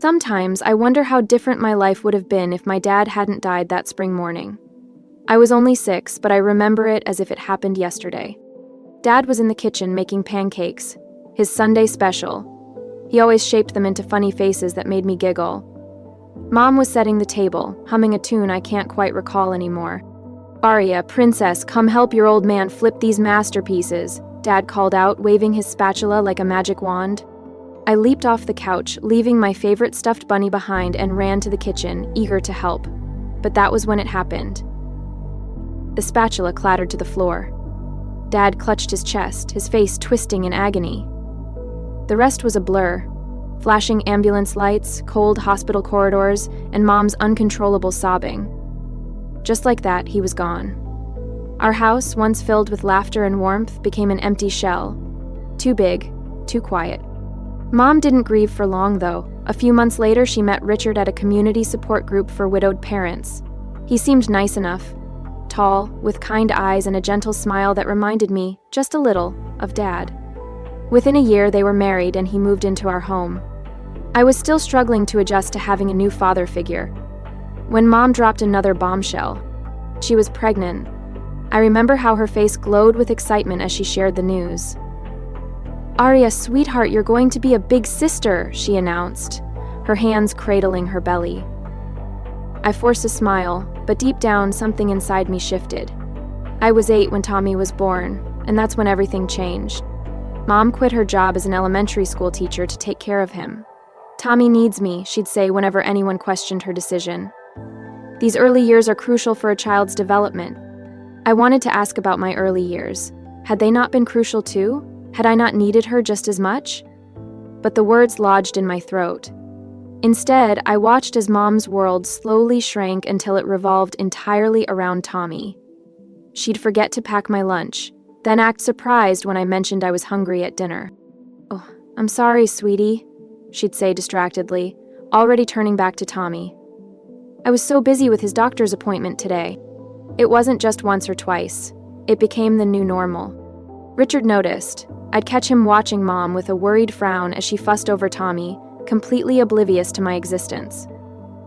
Sometimes I wonder how different my life would have been if my dad hadn't died that spring morning. I was only 6, but I remember it as if it happened yesterday. Dad was in the kitchen making pancakes, his Sunday special. He always shaped them into funny faces that made me giggle. Mom was setting the table, humming a tune I can't quite recall anymore. "Aria, princess, come help your old man flip these masterpieces," Dad called out, waving his spatula like a magic wand. I leaped off the couch, leaving my favorite stuffed bunny behind, and ran to the kitchen, eager to help. But that was when it happened. The spatula clattered to the floor. Dad clutched his chest, his face twisting in agony. The rest was a blur. Flashing ambulance lights, cold hospital corridors, and Mom's uncontrollable sobbing. Just like that, he was gone. Our house, once filled with laughter and warmth, became an empty shell. Too big, too quiet. Mom didn't grieve for long, though. A few months later, she met Richard at a community support group for widowed parents. He seemed nice enough. Tall, with kind eyes and a gentle smile that reminded me, just a little, of Dad. Within a year, they were married and he moved into our home. I was still struggling to adjust to having a new father figure. When Mom dropped another bombshell, she was pregnant. I remember how her face glowed with excitement as she shared the news. "Aria, sweetheart, you're going to be a big sister," she announced, her hands cradling her belly. I forced a smile, but deep down, something inside me shifted. I was 8 when Tommy was born, and that's when everything changed. Mom quit her job as an elementary school teacher to take care of him. "Tommy needs me," she'd say whenever anyone questioned her decision. These early years are crucial for a child's development. I wanted to ask about my early years. Had they not been crucial too? Had I not needed her just as much? But the words lodged in my throat. Instead, I watched as Mom's world slowly shrank until it revolved entirely around Tommy. She'd forget to pack my lunch, then act surprised when I mentioned I was hungry at dinner. "Oh, I'm sorry, sweetie," she'd say distractedly, already turning back to Tommy. "I was so busy with his doctor's appointment today." It wasn't just once or twice. It became the new normal. Richard noticed. I'd catch him watching Mom with a worried frown as she fussed over Tommy, completely oblivious to my existence.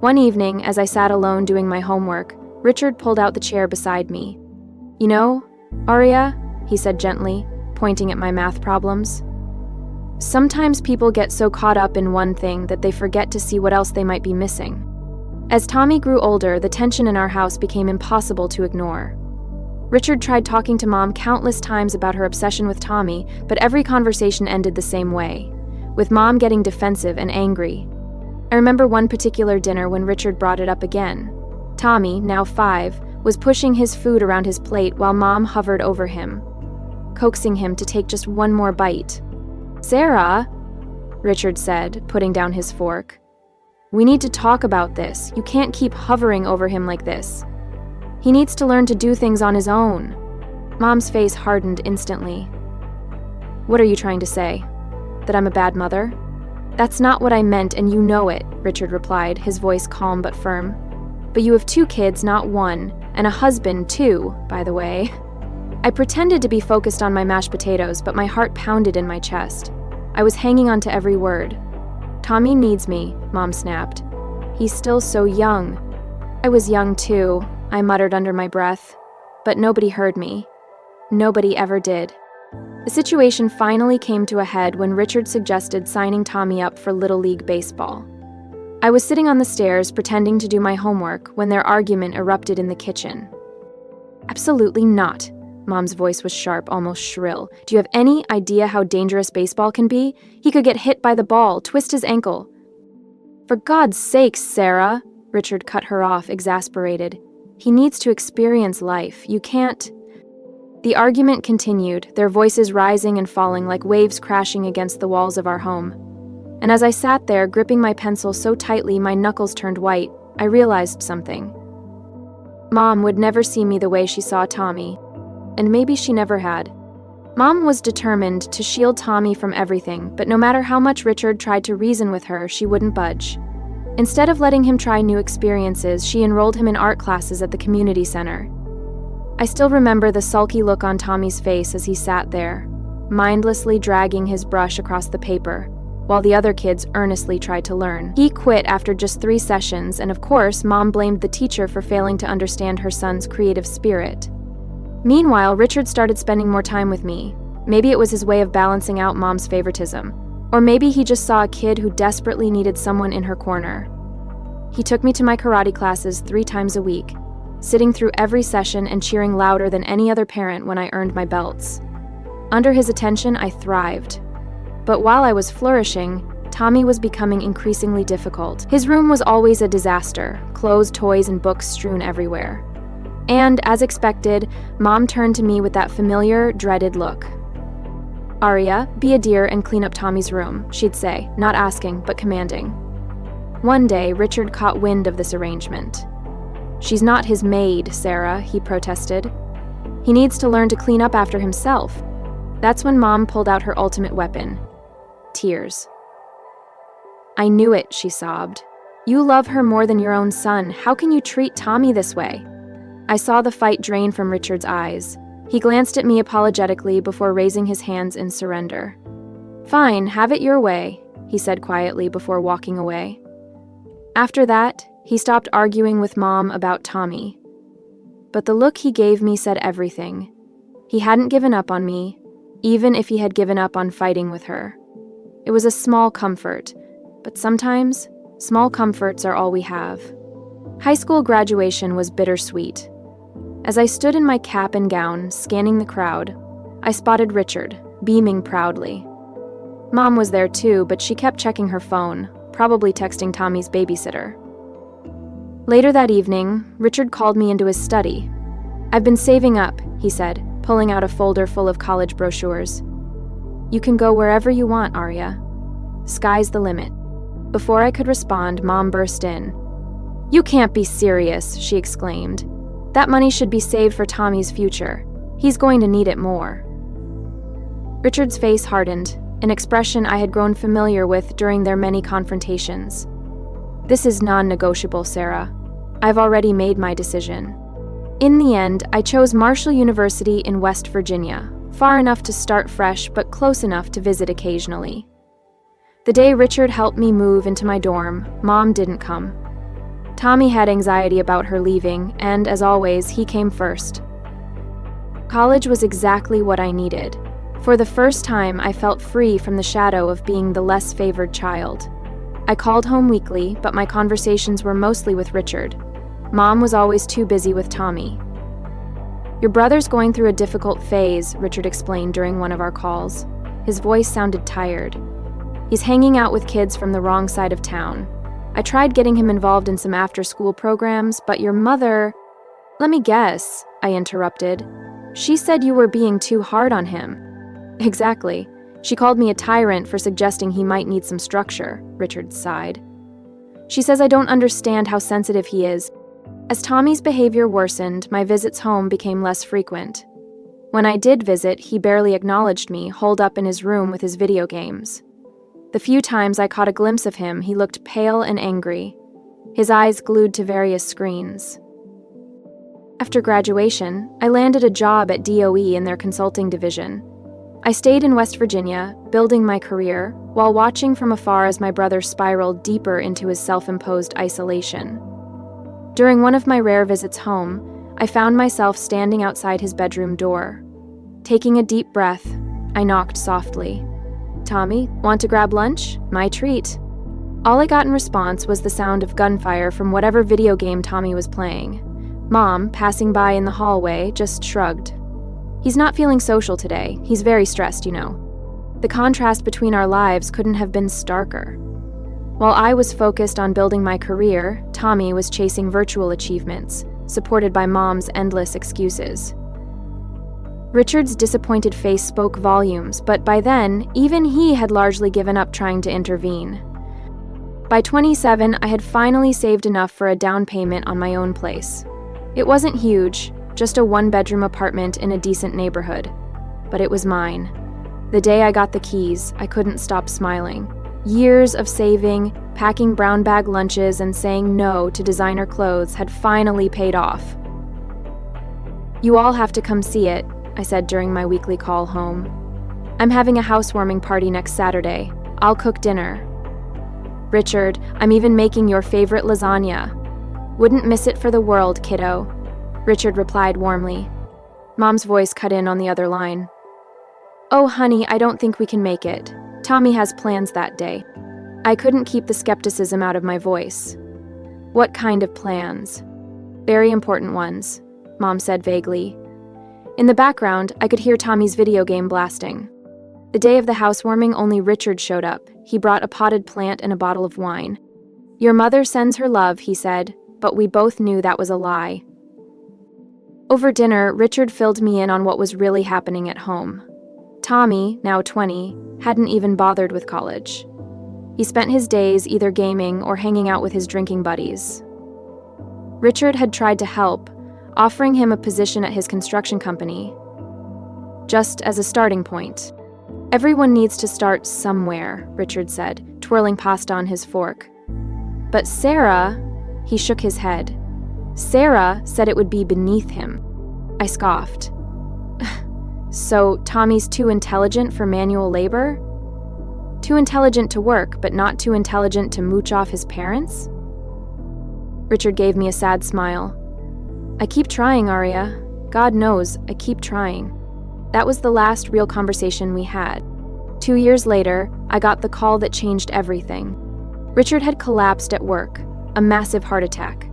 One evening, as I sat alone doing my homework, Richard pulled out the chair beside me. "You know, Aria," he said gently, pointing at my math problems, "sometimes people get so caught up in one thing that they forget to see what else they might be missing." As Tommy grew older, the tension in our house became impossible to ignore. Richard tried talking to Mom countless times about her obsession with Tommy, but every conversation ended the same way, with Mom getting defensive and angry. I remember one particular dinner when Richard brought it up again. Tommy, now 5, was pushing his food around his plate while Mom hovered over him, coaxing him to take just one more bite. "Sarah," Richard said, putting down his fork, "we need to talk about this. You can't keep hovering over him like this. He needs to learn to do things on his own." Mom's face hardened instantly. "What are you trying to say? That I'm a bad mother?" "That's not what I meant, and you know it," Richard replied, his voice calm but firm. "But you have 2 kids, not 1, and a husband, too, by the way." I pretended to be focused on my mashed potatoes, but my heart pounded in my chest. I was hanging on to every word. "Tommy needs me," Mom snapped. "He's still so young." "I was young, too," I muttered under my breath. But nobody heard me. Nobody ever did. The situation finally came to a head when Richard suggested signing Tommy up for Little League Baseball. I was sitting on the stairs pretending to do my homework when their argument erupted in the kitchen. "Absolutely not." Mom's voice was sharp, almost shrill. "Do you have any idea how dangerous baseball can be? He could get hit by the ball, twist his ankle." "For God's sake, Sarah," Richard cut her off, exasperated. "He needs to experience life. You can't." The argument continued, their voices rising and falling like waves crashing against the walls of our home. And as I sat there, gripping my pencil so tightly my knuckles turned white, I realized something. Mom would never see me the way she saw Tommy. And maybe she never had. Mom was determined to shield Tommy from everything, but no matter how much Richard tried to reason with her, she wouldn't budge. Instead of letting him try new experiences, she enrolled him in art classes at the community center. I still remember the sulky look on Tommy's face as he sat there, mindlessly dragging his brush across the paper, while the other kids earnestly tried to learn. He quit after just 3 sessions, and of course, Mom blamed the teacher for failing to understand her son's creative spirit. Meanwhile, Richard started spending more time with me. Maybe it was his way of balancing out Mom's favoritism. Or maybe he just saw a kid who desperately needed someone in her corner. He took me to my karate classes 3 times a week, sitting through every session and cheering louder than any other parent when I earned my belts. Under his attention, I thrived. But while I was flourishing, Tommy was becoming increasingly difficult. His room was always a disaster, clothes, toys, and books strewn everywhere. And, as expected, Mom turned to me with that familiar, dreaded look. "Aria, be a dear and clean up Tommy's room," she'd say, not asking, but commanding. One day, Richard caught wind of this arrangement. "She's not his maid, Sarah," he protested. "He needs to learn to clean up after himself." That's when Mom pulled out her ultimate weapon: tears. "I knew it," she sobbed. "You love her more than your own son. How can you treat Tommy this way?" I saw the fight drain from Richard's eyes. He glanced at me apologetically before raising his hands in surrender. "Fine, have it your way," he said quietly before walking away. After that, he stopped arguing with Mom about Tommy. But the look he gave me said everything. He hadn't given up on me, even if he had given up on fighting with her. It was a small comfort, but sometimes, small comforts are all we have. High school graduation was bittersweet. As I stood in my cap and gown, scanning the crowd, I spotted Richard, beaming proudly. Mom was there too, but she kept checking her phone, probably texting Tommy's babysitter. Later that evening, Richard called me into his study. "I've been saving up," he said, pulling out a folder full of college brochures. "You can go wherever you want, Aria. Sky's the limit." Before I could respond, Mom burst in. "You can't be serious," she exclaimed. "That money should be saved for Tommy's future. He's going to need it more." Richard's face hardened, an expression I had grown familiar with during their many confrontations. "This is non-negotiable, Sarah. I've already made my decision." In the end, I chose Marshall University in West Virginia, far enough to start fresh but close enough to visit occasionally. The day Richard helped me move into my dorm, Mom didn't come. Tommy had anxiety about her leaving, and as always, he came first. College was exactly what I needed. For the first time, I felt free from the shadow of being the less favored child. I called home weekly, but my conversations were mostly with Richard. Mom was always too busy with Tommy. "Your brother's going through a difficult phase," Richard explained during one of our calls. His voice sounded tired. "He's hanging out with kids from the wrong side of town. I tried getting him involved in some after-school programs, but your mother—" "Let me guess," I interrupted. "She said you were being too hard on him." "Exactly. She called me a tyrant for suggesting he might need some structure," Richard sighed. "She says I don't understand how sensitive he is. As Tommy's behavior worsened, my visits home became less frequent. When I did visit, he barely acknowledged me, holed up in his room with his video games. The few times I caught a glimpse of him, he looked pale and angry, his eyes glued to various screens." After graduation, I landed a job at DOE in their consulting division. I stayed in West Virginia, building my career, while watching from afar as my brother spiraled deeper into his self-imposed isolation. During one of my rare visits home, I found myself standing outside his bedroom door. Taking a deep breath, I knocked softly. "Tommy, want to grab lunch? My treat." All I got in response was the sound of gunfire from whatever video game Tommy was playing. Mom, passing by in the hallway, just shrugged. "He's not feeling social today. He's very stressed, you know." The contrast between our lives couldn't have been starker. While I was focused on building my career, Tommy was chasing virtual achievements, supported by Mom's endless excuses. Richard's disappointed face spoke volumes, but by then, even he had largely given up trying to intervene. By 27, I had finally saved enough for a down payment on my own place. It wasn't huge, just a one-bedroom apartment in a decent neighborhood, but it was mine. The day I got the keys, I couldn't stop smiling. Years of saving, packing brown bag lunches, and saying no to designer clothes had finally paid off. "You all have to come see it," I said during my weekly call home. "I'm having a housewarming party next Saturday. I'll cook dinner. Richard, I'm even making your favorite lasagna. Wouldn't miss it for the world, kiddo. Richard replied warmly. Mom's voice cut in on the other line. Oh, honey, I don't think we can make it. Tommy has plans that day. I couldn't keep the skepticism out of my voice. What kind of plans? Very important ones, Mom said vaguely. In the background, I could hear Tommy's video game blasting. The day of the housewarming, only Richard showed up. He brought a potted plant and a bottle of wine. Your mother sends her love, he said, but we both knew that was a lie. Over dinner, Richard filled me in on what was really happening at home. Tommy, now 20, hadn't even bothered with college. He spent his days either gaming or hanging out with his drinking buddies. Richard had tried to help, offering him a position at his construction company, just as a starting point. Everyone needs to start somewhere, Richard said, twirling pasta on his fork. But Sarah, he shook his head. Sarah said it would be beneath him. I scoffed. So Tommy's too intelligent for manual labor? Too intelligent to work, but not too intelligent to mooch off his parents? Richard gave me a sad smile. I keep trying, Aria. God knows, I keep trying. That was the last real conversation we had. 2 years later, I got the call that changed everything. Richard had collapsed at work, a massive heart attack.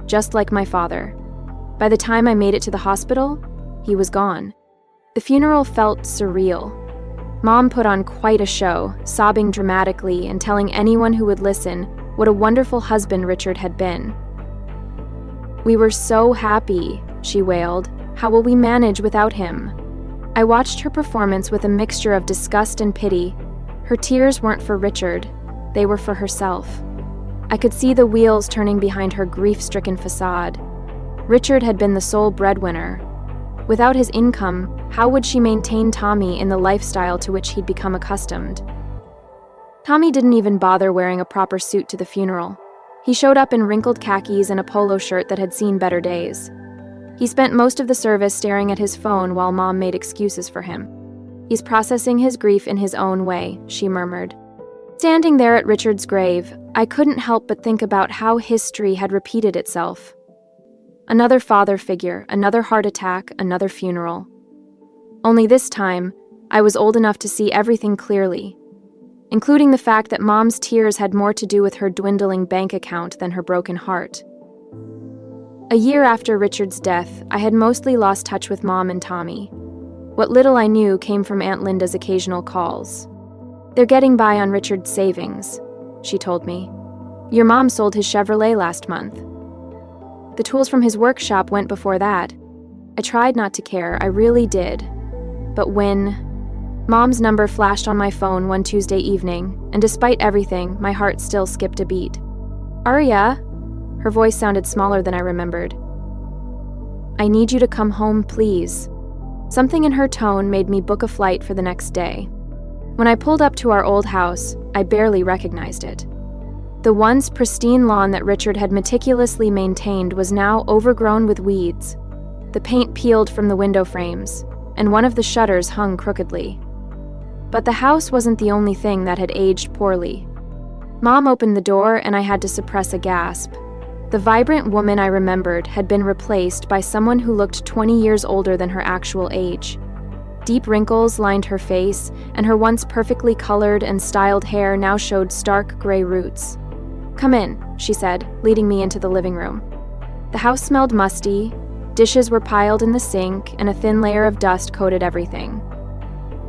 Just like my father. By the time I made it to the hospital, he was gone. The funeral felt surreal. Mom put on quite a show, sobbing dramatically and telling anyone who would listen what a wonderful husband Richard had been. We were so happy, she wailed. How will we manage without him? I watched her performance with a mixture of disgust and pity. Her tears weren't for Richard, they were for herself. I could see the wheels turning behind her grief-stricken facade. Richard had been the sole breadwinner. Without his income, how would she maintain Tommy in the lifestyle to which he'd become accustomed? Tommy didn't even bother wearing a proper suit to the funeral. He showed up in wrinkled khakis and a polo shirt that had seen better days. He spent most of the service staring at his phone while Mom made excuses for him. He's processing his grief in his own way, she murmured. Standing there at Richard's grave, I couldn't help but think about how history had repeated itself. Another father figure, another heart attack, another funeral. Only this time, I was old enough to see everything clearly, including the fact that Mom's tears had more to do with her dwindling bank account than her broken heart. A year after Richard's death, I had mostly lost touch with Mom and Tommy. What little I knew came from Aunt Linda's occasional calls. They're getting by on Richard's savings, she told me. Your mom sold his Chevrolet last month. The tools from his workshop went before that. I tried not to care, I really did. But when Mom's number flashed on my phone one Tuesday evening, and despite everything, my heart still skipped a beat. Aria? Her voice sounded smaller than I remembered. I need you to come home, please. Something in her tone made me book a flight for the next day. When I pulled up to our old house, I barely recognized it. The once pristine lawn that Richard had meticulously maintained was now overgrown with weeds. The paint peeled from the window frames, and one of the shutters hung crookedly. But the house wasn't the only thing that had aged poorly. Mom opened the door and I had to suppress a gasp. The vibrant woman I remembered had been replaced by someone who looked 20 years older than her actual age. Deep wrinkles lined her face, and her once perfectly colored and styled hair now showed stark gray roots. Come in, she said, leading me into the living room. The house smelled musty, dishes were piled in the sink, and a thin layer of dust coated everything.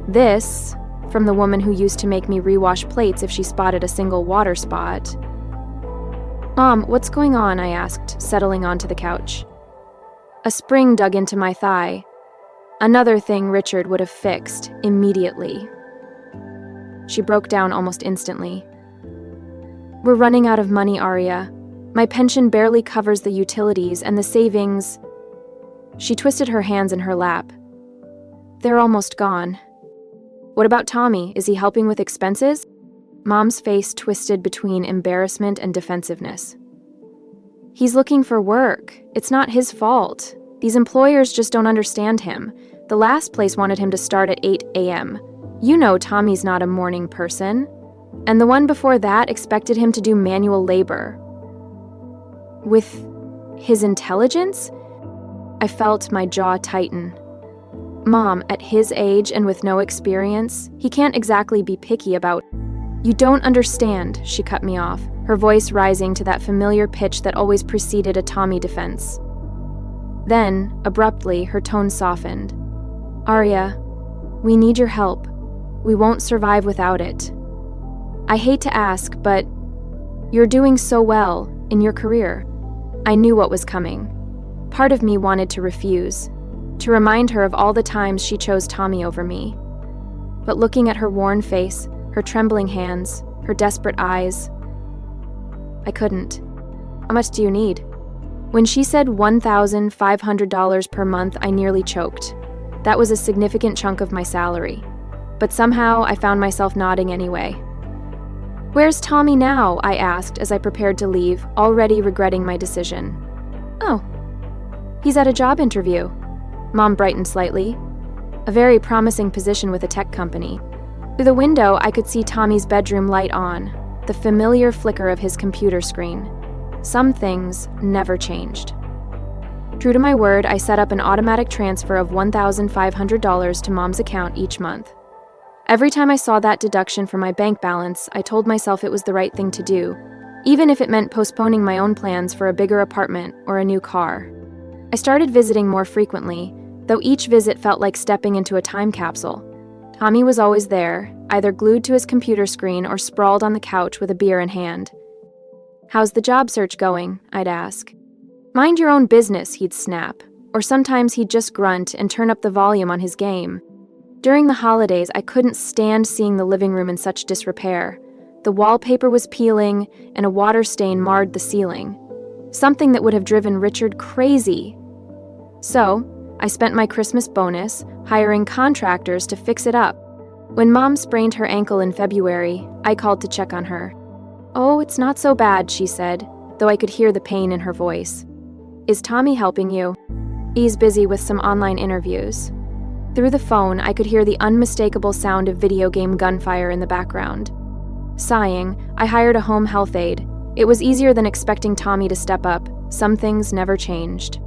This, from the woman who used to make me rewash plates if she spotted a single water spot. Mom, what's going on? I asked, settling onto the couch. A spring dug into my thigh. Another thing Richard would have fixed immediately. She broke down almost instantly. We're running out of money, Aria. My pension barely covers the utilities and the savings. She twisted her hands in her lap. They're almost gone. What about Tommy? Is he helping with expenses? Mom's face twisted between embarrassment and defensiveness. He's looking for work. It's not his fault. These employers just don't understand him. The last place wanted him to start at 8 a.m. You know Tommy's not a morning person. And the one before that expected him to do manual labor. With his intelligence? I felt my jaw tighten. Mom, at his age and with no experience, he can't exactly be picky about. You don't understand, she cut me off, her voice rising to that familiar pitch that always preceded a Tommy defense. Then, abruptly, her tone softened. Aria, we need your help. We won't survive without it. I hate to ask, but you're doing so well in your career. I knew what was coming. Part of me wanted to refuse, to remind her of all the times she chose Tommy over me. But looking at her worn face, her trembling hands, her desperate eyes, I couldn't. How much do you need? When she said $1,500 per month, I nearly choked. That was a significant chunk of my salary. But somehow I found myself nodding anyway. Where's Tommy now? I asked as I prepared to leave, already regretting my decision. Oh, he's at a job interview. Mom brightened slightly. A very promising position with a tech company. Through the window, I could see Tommy's bedroom light on, the familiar flicker of his computer screen. Some things never changed. True to my word, I set up an automatic transfer of $1,500 to Mom's account each month. Every time I saw that deduction from my bank balance, I told myself it was the right thing to do, even if it meant postponing my own plans for a bigger apartment or a new car. I started visiting more frequently, though each visit felt like stepping into a time capsule. Tommy was always there, either glued to his computer screen or sprawled on the couch with a beer in hand. How's the job search going? I'd ask. Mind your own business, he'd snap, or sometimes he'd just grunt and turn up the volume on his game. During the holidays, I couldn't stand seeing the living room in such disrepair. The wallpaper was peeling, and a water stain marred the ceiling. Something that would have driven Richard crazy. So, I spent my Christmas bonus hiring contractors to fix it up. When Mom sprained her ankle in February, I called to check on her. Oh, it's not so bad, she said, though I could hear the pain in her voice. Is Tommy helping you? He's busy with some online interviews. Through the phone, I could hear the unmistakable sound of video game gunfire in the background. Sighing, I hired a home health aide. It was easier than expecting Tommy to step up. Some things never changed.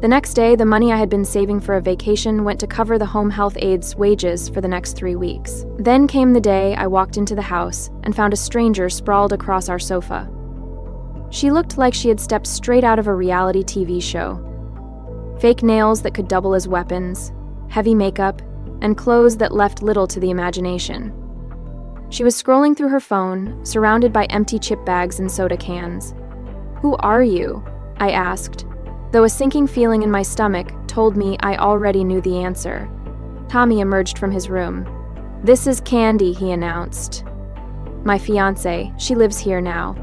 The next day, the money I had been saving for a vacation went to cover the home health aide's wages for the next 3 weeks. Then came the day I walked into the house and found a stranger sprawled across our sofa. She looked like she had stepped straight out of a reality TV show. Fake nails that could double as weapons, heavy makeup, and clothes that left little to the imagination. She was scrolling through her phone, surrounded by empty chip bags and soda cans. Who are you? I asked, though a sinking feeling in my stomach told me I already knew the answer. Tommy emerged from his room. This is Candy, he announced. My fiancée, she lives here now.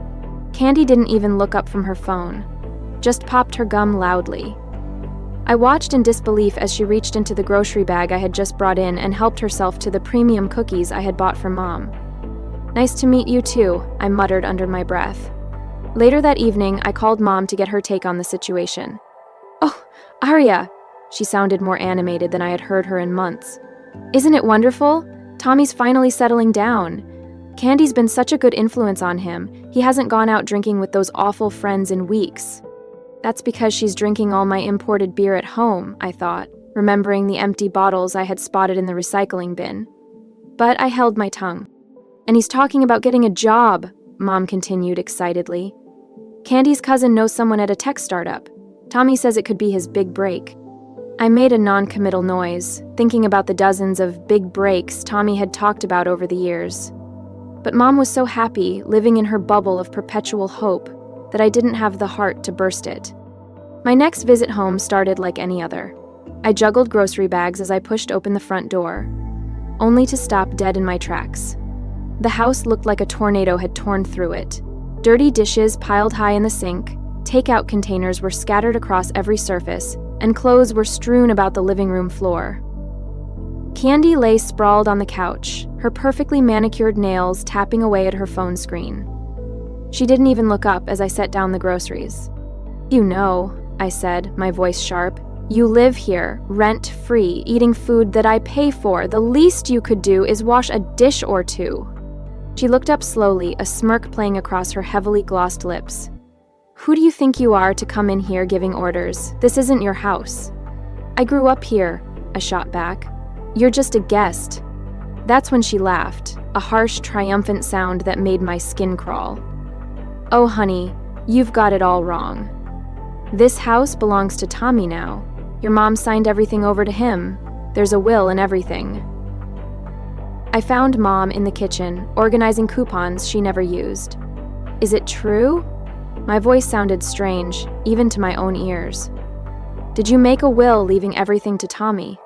Candy didn't even look up from her phone, just popped her gum loudly. I watched in disbelief as she reached into the grocery bag I had just brought in and helped herself to the premium cookies I had bought for Mom. Nice to meet you too, I muttered under my breath. Later that evening, I called Mom to get her take on the situation. Oh, Aria! She sounded more animated than I had heard her in months. Isn't it wonderful? Tommy's finally settling down. Candy's been such a good influence on him. He hasn't gone out drinking with those awful friends in weeks. That's because she's drinking all my imported beer at home, I thought, remembering the empty bottles I had spotted in the recycling bin. But I held my tongue. And he's talking about getting a job, Mom continued excitedly. Candy's cousin knows someone at a tech startup. Tommy says it could be his big break. I made a non-committal noise, thinking about the dozens of big breaks Tommy had talked about over the years. But Mom was so happy, living in her bubble of perpetual hope, that I didn't have the heart to burst it. My next visit home started like any other. I juggled grocery bags as I pushed open the front door, only to stop dead in my tracks. The house looked like a tornado had torn through it. Dirty dishes piled high in the sink, takeout containers were scattered across every surface, and clothes were strewn about the living room floor. Candy lay sprawled on the couch, her perfectly manicured nails tapping away at her phone screen. She didn't even look up as I set down the groceries. You know, I said, my voice sharp, you live here, rent-free, eating food that I pay for. The least you could do is wash a dish or two. She looked up slowly, a smirk playing across her heavily glossed lips. "Who do you think you are to come in here giving orders? This isn't your house." "I grew up here," I shot back. "You're just a guest." That's when she laughed, a harsh, triumphant sound that made my skin crawl. "Oh, honey, you've got it all wrong. This house belongs to Tommy now. Your mom signed everything over to him. There's a will and everything." I found Mom in the kitchen, organizing coupons she never used. "Is it true?" My voice sounded strange, even to my own ears. "Did you make a will leaving everything to Tommy?"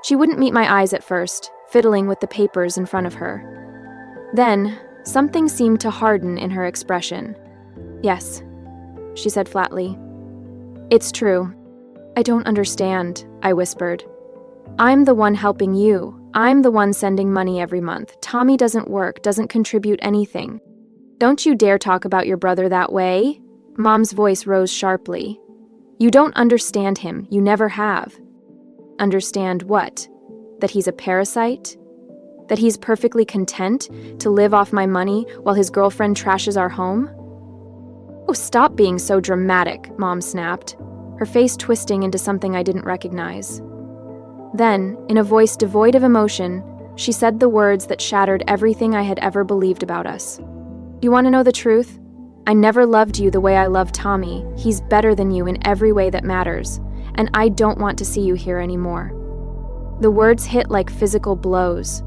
She wouldn't meet my eyes at first, fiddling with the papers in front of her. Then, something seemed to harden in her expression. "Yes," she said flatly. "It's true. I don't understand," I whispered. "I'm the one helping you. I'm the one sending money every month. Tommy doesn't work, doesn't contribute anything. Don't you dare talk about your brother that way." Mom's voice rose sharply. "You don't understand him. You never have." "Understand what? That he's a parasite? That he's perfectly content to live off my money while his girlfriend trashes our home?" "Oh, stop being so dramatic," Mom snapped, her face twisting into something I didn't recognize. Then, in a voice devoid of emotion, she said the words that shattered everything I had ever believed about us. "You want to know the truth? I never loved you the way I love Tommy. He's better than you in every way that matters, and I don't want to see you here anymore." The words hit like physical blows.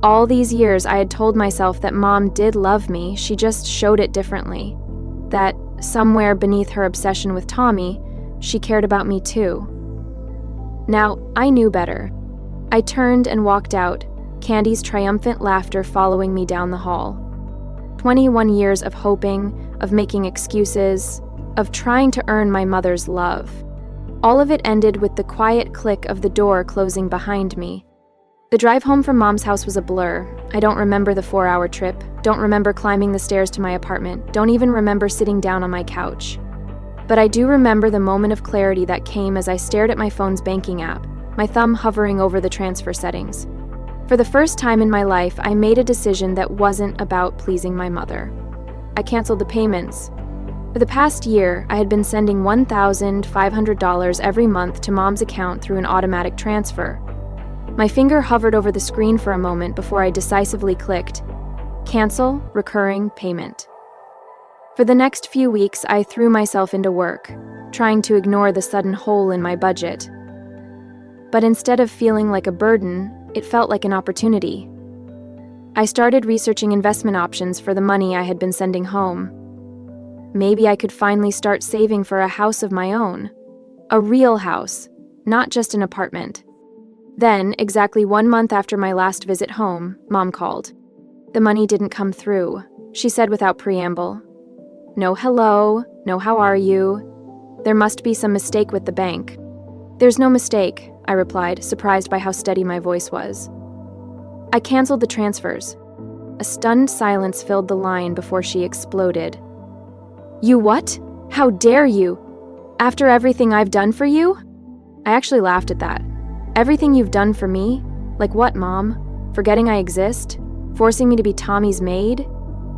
All these years I had told myself that Mom did love me, she just showed it differently. That, somewhere beneath her obsession with Tommy, she cared about me too. Now, I knew better. I turned and walked out, Candy's triumphant laughter following me down the hall. 21 years of hoping, of making excuses, of trying to earn my mother's love. All of it ended with the quiet click of the door closing behind me. The drive home from Mom's house was a blur. I don't remember the 4-hour trip, don't remember climbing the stairs to my apartment, don't even remember sitting down on my couch. But I do remember the moment of clarity that came as I stared at my phone's banking app, my thumb hovering over the transfer settings. For the first time in my life, I made a decision that wasn't about pleasing my mother. I canceled the payments. For the past year, I had been sending $1,500 every month to Mom's account through an automatic transfer. My finger hovered over the screen for a moment before I decisively clicked, "Cancel recurring payment." For the next few weeks, I threw myself into work, trying to ignore the sudden hole in my budget. But instead of feeling like a burden, it felt like an opportunity. I started researching investment options for the money I had been sending home. Maybe I could finally start saving for a house of my own. A real house, not just an apartment. Then, exactly 1 month after my last visit home, Mom called. The money didn't come through, she said without preamble. "No hello, no how are you. There must be some mistake with the bank." "There's no mistake," I replied, surprised by how steady my voice was. "I canceled the transfers." A stunned silence filled the line before she exploded. "You what? How dare you? After everything I've done for you?" I actually laughed at that. "Everything you've done for me? Like what, Mom? Forgetting I exist? Forcing me to be Tommy's maid?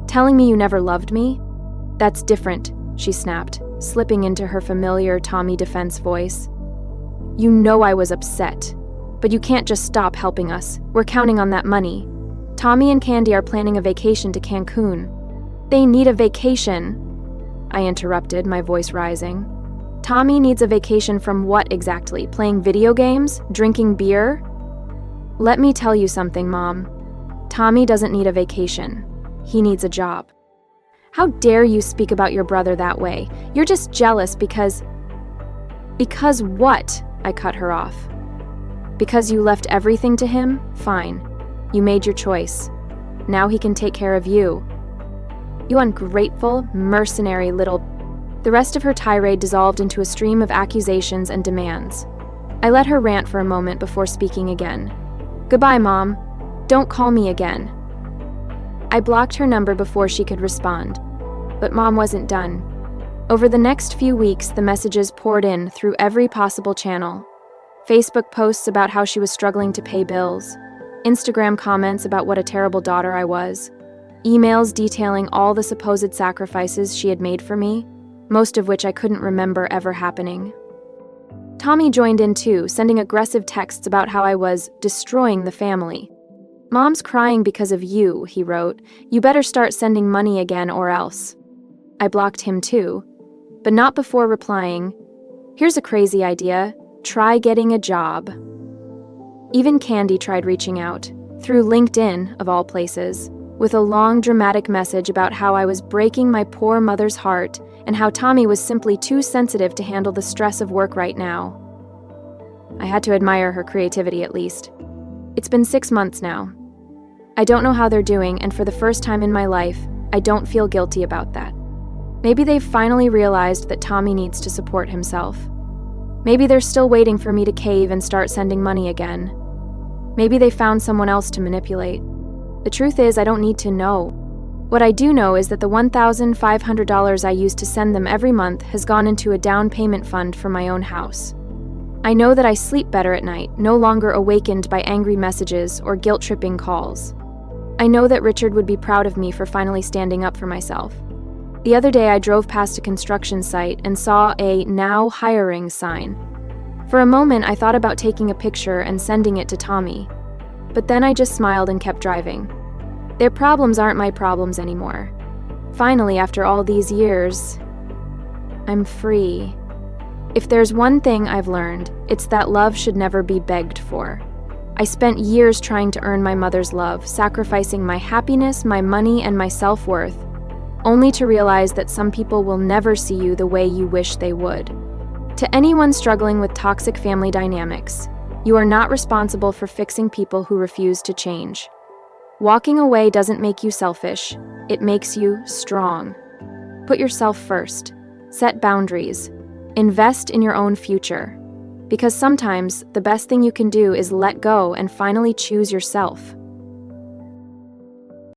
Telling me you never loved me?" "That's different," she snapped, slipping into her familiar Tommy defense voice. "You know I was upset, but you can't just stop helping us. We're counting on that money. Tommy and Candy are planning a vacation to Cancun." "They need a vacation," I interrupted, my voice rising. "Tommy needs a vacation from what exactly? Playing video games? Drinking beer?" "Let me tell you something, Mom. Tommy doesn't need a vacation. He needs a job." "How dare you speak about your brother that way? You're just jealous because..." "Because what?" I cut her off. "Because you left everything to him? Fine. You made your choice. Now he can take care of you." "You ungrateful, mercenary little..." The rest of her tirade dissolved into a stream of accusations and demands. I let her rant for a moment before speaking again. "Goodbye, Mom. Don't call me again." I blocked her number before she could respond. But Mom wasn't done. Over the next few weeks, the messages poured in through every possible channel. Facebook posts about how she was struggling to pay bills. Instagram comments about what a terrible daughter I was. emails detailing all the supposed sacrifices she had made for me, most of which I couldn't remember ever happening. Tommy joined in too, sending aggressive texts about how I was destroying the family. "Mom's crying because of you," he wrote. "You better start sending money again or else." I blocked him too, but not before replying, "Here's a crazy idea. Try getting a job." Even Candy tried reaching out, through LinkedIn, of all places, with a long dramatic message about how I was breaking my poor mother's heart and how Tommy was simply too sensitive to handle the stress of work right now. I had to admire her creativity at least. It's been 6 months now. I don't know how they're doing, and for the first time in my life, I don't feel guilty about that. Maybe they've finally realized that Tommy needs to support himself. Maybe they're still waiting for me to cave and start sending money again. Maybe they found someone else to manipulate. The truth is, I don't need to know. What I do know is that the $1,500 I used to send them every month has gone into a down payment fund for my own house. I know that I sleep better at night, no longer awakened by angry messages or guilt-tripping calls. I know that Richard would be proud of me for finally standing up for myself. The other day I drove past a construction site and saw a "now hiring" sign. For a moment I thought about taking a picture and sending it to Tommy, but then I just smiled and kept driving. Their problems aren't my problems anymore. Finally, after all these years, I'm free. If there's one thing I've learned, it's that love should never be begged for. I spent years trying to earn my mother's love, sacrificing my happiness, my money, and my self-worth, only to realize that some people will never see you the way you wish they would. To anyone struggling with toxic family dynamics, you are not responsible for fixing people who refuse to change. Walking away doesn't make you selfish, it makes you strong. Put yourself first, set boundaries, invest in your own future. Because sometimes the best thing you can do is let go and finally choose yourself.